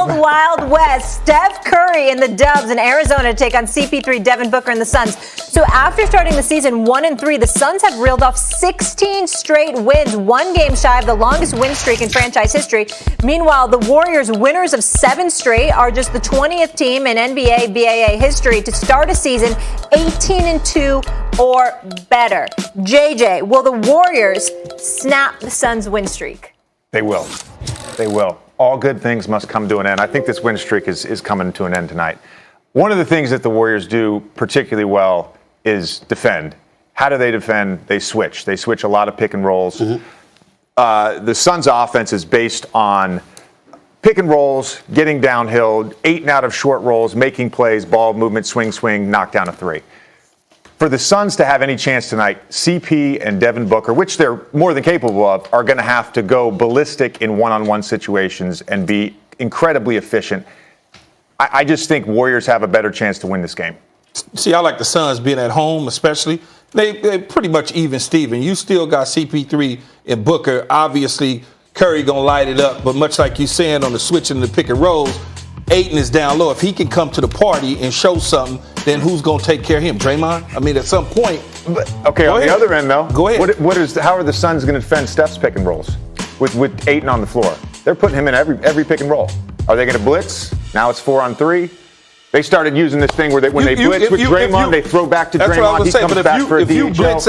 Wild, Wild West. Steph Curry and the Dubs in Arizona to take on CP3, Devin Booker, and the Suns. So after starting the season 1-3, the Suns have reeled off 16 straight wins, one game shy of the longest win streak in franchise history. Meanwhile, the Warriors, winners of 7 straight, are just the 20th team in NBA BAA history to start a season 18-2 or better. JJ, will the Warriors snap the Suns' win streak? They will. They will. All good things must come to an end. I think this win streak is coming to an end tonight. One of the things that the Warriors do particularly well is defend. How do they defend? They switch. They switch a lot of pick and rolls. The Suns' offense is based on pick and rolls, getting downhill, 8 and out of short rolls, making plays, ball movement, swing, knock down a 3. For the Suns to have any chance tonight, CP and Devin Booker, which they're more than capable of, are going to have to go ballistic in one-on-one situations and be incredibly efficient. I just think Warriors have a better chance to win this game. See, I like the Suns being at home, especially. They pretty much even Steven. You still got CP3 and Booker. Obviously, Curry going to light it up, but much like you saying on the switching the pick and rolls, Ayton is down low. If he can come to the party and show something, then who's going to take care of him? Draymond? I mean, at some point. But, okay, on the other end, though. Go ahead. How are the Suns going to defend Steph's pick and rolls with Ayton on the floor? They're putting him in every pick and roll. Are they going to blitz? Now it's 4-on-3. They started using this thing where when they blitz with Draymond, they throw back to Draymond. That's what I was saying.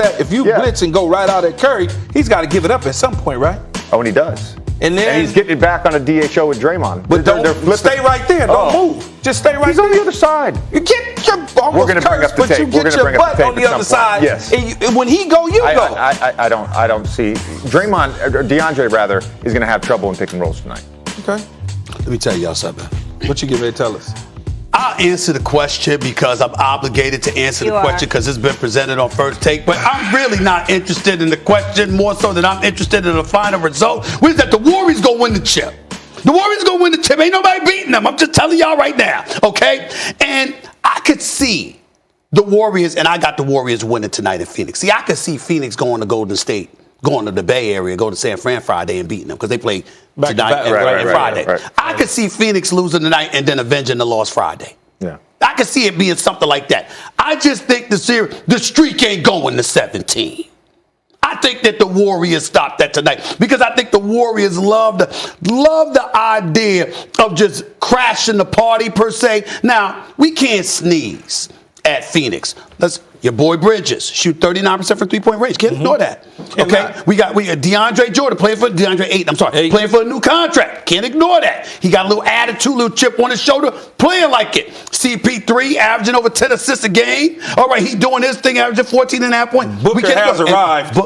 But if you blitz and go right out at Curry, he's got to give it up at some point, right? Oh, and he does. And he's getting it back on a DHO with Draymond. But don't stay right there. Don't move. Just stay right there. He's on the other side. You get your We're going to bring up the tape. But you get your butt on the other side. Yes. And when he go, you go. I don't see Draymond or DeAndre rather is going to have trouble in pick and rolls tonight. Okay. Let me tell y'all something. What you getting ready to tell us? I'll answer the question because I'm obligated to answer the question because it's been presented on First Take. But I'm really not interested in the question more so than I'm interested in the final result, which is that the Warriors going to win the chip. The Warriors going to win the chip. Ain't nobody beating them. I'm just telling y'all right now, okay? And I could see the Warriors, and I got the Warriors winning tonight in Phoenix. See, I could see Phoenix going to Golden State, going to the Bay Area, go to San Fran Friday and beating them because they play tonight and Friday. Right. I could see Phoenix losing tonight and then avenging the loss Friday. Yeah. I could see it being something like that. I just think the streak ain't going to 17. I think that the Warriors stopped that tonight because I think the Warriors love the idea of just crashing the party per se. Now, we can't sneeze at Phoenix. Your boy Bridges shoot 39% for three-point range. Can't ignore that. Okay, we got DeAndre Jordan playing for DeAndre Ayton. Playing for a new contract. Can't ignore that. He got a little attitude, little chip on his shoulder, playing like it. CP3 averaging over 10 assists a game. All right, he's doing his thing, averaging 14.5 points. Booker has arrived.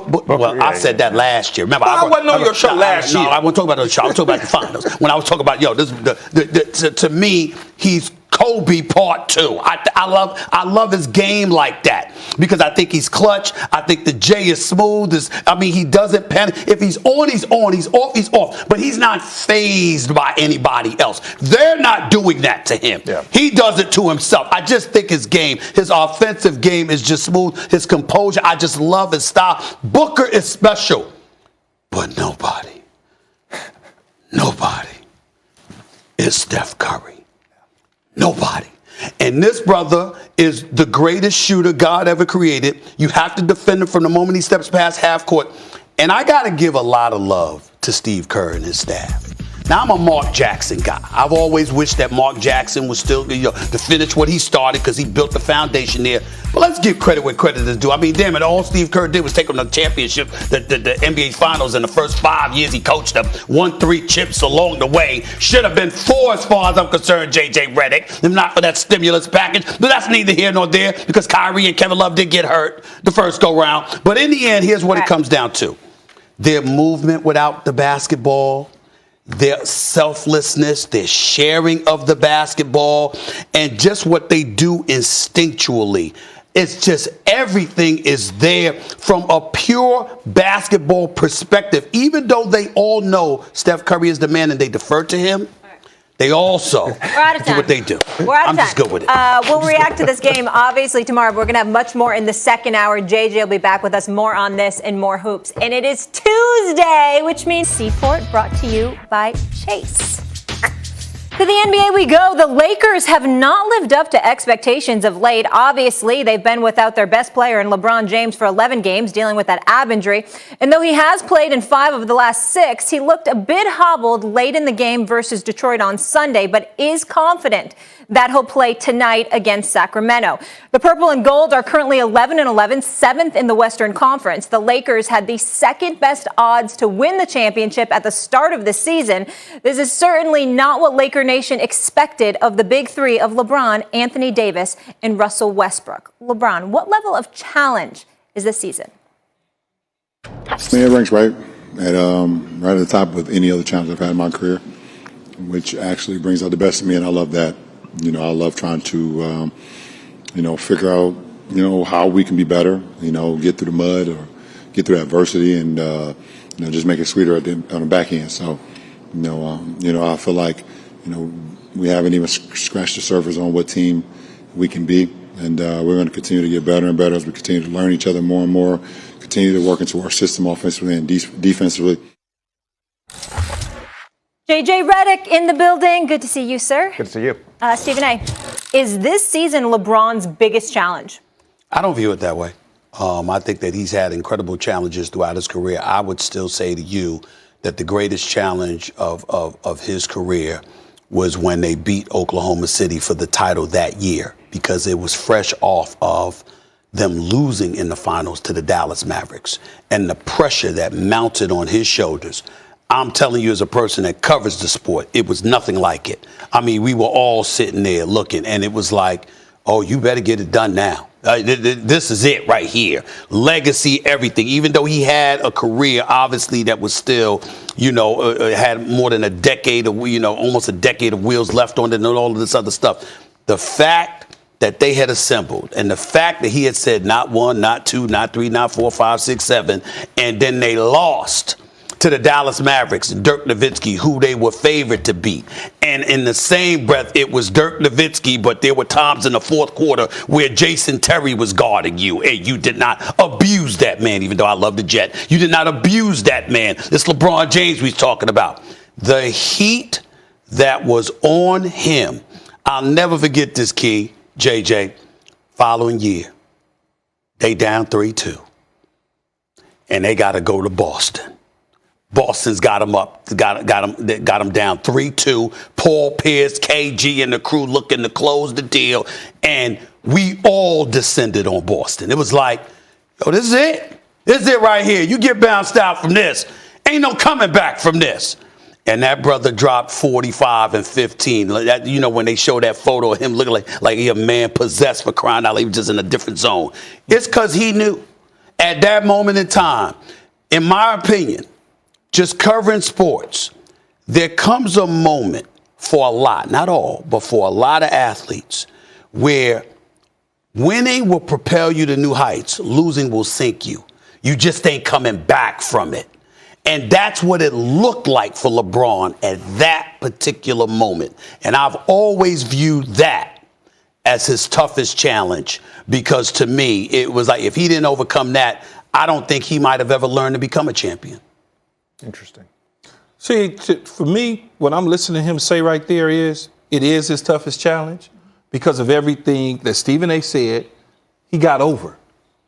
I said that last year. Remember, I wasn't on your show last year. No, I wasn't talking about the show. I was talking about the finals. When I was talking about to me, he's Kobe Part 2. I love his game like that because I think he's clutch. I think the J is smooth. He doesn't panic. If he's on, he's on. He's off, he's off. But he's not fazed by anybody else. They're not doing that to him. Yeah. He does it to himself. I just think his game, his offensive game is just smooth. His composure, I just love his style. Booker is special. But nobody is Steph Curry. Nobody. And this brother is the greatest shooter God ever created. You have to defend him from the moment he steps past half court. And I got to give a lot of love to Steve Kerr and his staff. Now, I'm a Mark Jackson guy. I've always wished that Mark Jackson was still to finish what he started because he built the foundation there. But let's give credit where credit is due. I mean, damn it, all Steve Kerr did was take them to the championship, the NBA Finals in the first 5 years he coached them. Won 3 chips along the way. Should have been 4 as far as I'm concerned, J.J. Redick, if not for that stimulus package. But that's neither here nor there because Kyrie and Kevin Love did get hurt the first go-round. But in the end, here's what it comes down to. Their movement without the basketball, their selflessness, their sharing of the basketball, and just what they do instinctually. It's just everything is there from a pure basketball perspective. Even though they all know Steph Curry is the man and they defer to him, they also do what they do. We're out of time. I'm just good with it. We'll react to this game, obviously, tomorrow. We're going to have much more in the second hour. JJ will be back with us more on this and more hoops. And it is Tuesday, which means Seaport brought to you by Chase. To the NBA we go. The Lakers have not lived up to expectations of late. Obviously, they've been without their best player in LeBron James for 11 games, dealing with that ab injury. And though he has played in 5 of the last 6, he looked a bit hobbled late in the game versus Detroit on Sunday, but is confident that he'll play tonight against Sacramento. The Purple and Gold are currently 11-11, 7th in the Western Conference. The Lakers had the second best odds to win the championship at the start of the season. This is certainly not what Laker Nation expected of the big three of LeBron, Anthony Davis, and Russell Westbrook. LeBron, what level of challenge is this season? I mean, it ranks right at the top of any other challenge I've had in my career, which actually brings out the best of me, and I love that. You know, I love trying to, figure out, how we can be better, get through the mud or get through adversity and, just make it sweeter on the back end. So, I feel like, we haven't even scratched the surface on what team we can be. And we're going to continue to get better and better as we continue to learn each other more and more, continue to work into our system offensively and defensively. JJ Redick in the building. Good to see you, sir. Good to see you. Stephen A., is this season LeBron's biggest challenge? I don't view it that way. I think that he's had incredible challenges throughout his career. I would still say to you that the greatest challenge of his career was when they beat Oklahoma City for the title that year, because it was fresh off of them losing in the finals to the Dallas Mavericks and the pressure that mounted on his shoulders. I'm telling you, as a person that covers the sport, it was nothing like it. I mean, we were all sitting there looking, and it was like, oh, you better get it done now. This is it right here. Legacy, everything. Even though he had a career, obviously, that was still, had more than a decade of, almost a decade of wheels left on it and all of this other stuff. The fact that they had assembled and the fact that he had said not 1, not 2, not 3, not 4, 5, 6, 7, and then they lost to the Dallas Mavericks, Dirk Nowitzki, who they were favored to beat. And in the same breath, it was Dirk Nowitzki, but there were times in the fourth quarter where Jason Terry was guarding you, and you did not abuse that man, even though I love the Jet. You did not abuse that man. It's LeBron James we're talking about. The heat that was on him, I'll never forget this, Key, JJ, following year, they down 3-2, and they got to go to Boston. Boston's got him up, got him down 3-2. Paul Pierce, KG, and the crew looking to close the deal, and we all descended on Boston. It was like, yo, this is it. This is it right here. You get bounced out from this. Ain't no coming back from this. And that brother dropped 45 and 15. When they show that photo of him looking like he a man possessed, for crying out, he was just in a different zone. It's because he knew at that moment in time, in my opinion, just covering sports, there comes a moment for a lot, not all, but for a lot of athletes, where winning will propel you to new heights, losing will sink you. You just ain't coming back from it. And that's what it looked like for LeBron at that particular moment. And I've always viewed that as his toughest challenge, because to me, it was like if he didn't overcome that, I don't think he might have ever learned to become a champion. Interesting. See, for me, what I'm listening to him say right there is, it is his toughest challenge because of everything that Stephen A. said. He got over.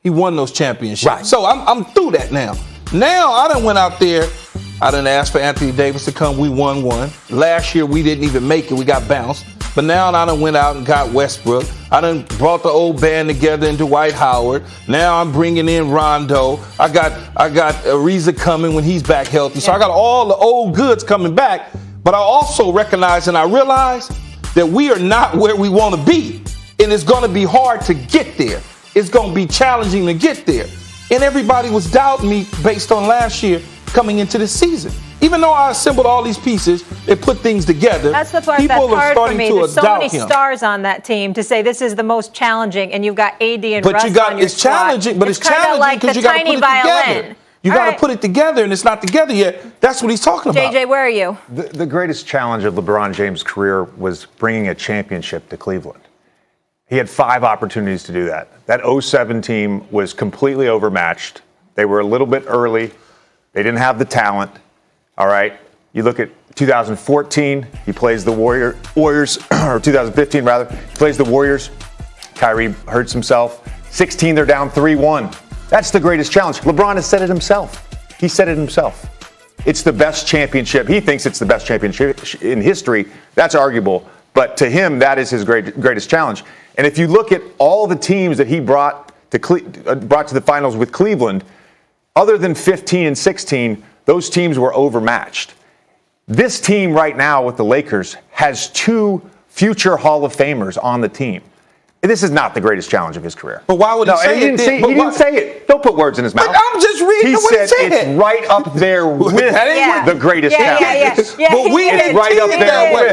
He won those championships. Right. So I'm through that now. Now I done went out there. I done asked for Anthony Davis to come. We won one. Last year we didn't even make it. We got bounced. But now I done went out and got Westbrook. I done brought the old band together into Dwight Howard. Now I'm bringing in Rondo. I got Ariza coming when he's back healthy. So I got all the old goods coming back. But I also recognize and I realize that we are not where we want to be. And it's going to be hard to get there. It's going to be challenging to get there. And everybody was doubting me based on last year coming into this season. Even though I assembled all these pieces and put things together, that's the part people that's hard are starting for me. to There's so doubt many him. stars on that team to say this is the most challenging, and you've got AD and But Russ you got on your it's squad. challenging, but it's challenging challenging because you got to put it together. You got to put it together, and it's not together yet. That's what he's talking about. JJ, where are you? The greatest challenge of LeBron James' career was bringing a championship to Cleveland. He had 5 opportunities to do that. That 07 team was completely overmatched. They were a little bit early. They didn't have the talent. All right. You look at 2014, he plays the Warriors, or 2015 rather, he plays the Warriors. Kyrie hurts himself. 16, they're down 3-1. That's the greatest challenge. LeBron has said it himself. He said it himself. It's the best championship. He thinks it's the best championship in history. That's arguable. But to him, that is his greatest challenge. And if you look at all the teams that he brought to the finals with Cleveland, other than 15 and 16, those teams were overmatched. This team right now with the Lakers has 2 future Hall of Famers on the team. This is not the greatest challenge of his career. But why would he say it? He didn't say it. Don't put words in his mouth. But I'm just reading what he said. It's right up there with That ain't the greatest challenge. But we It's ain't right up teamed there that way.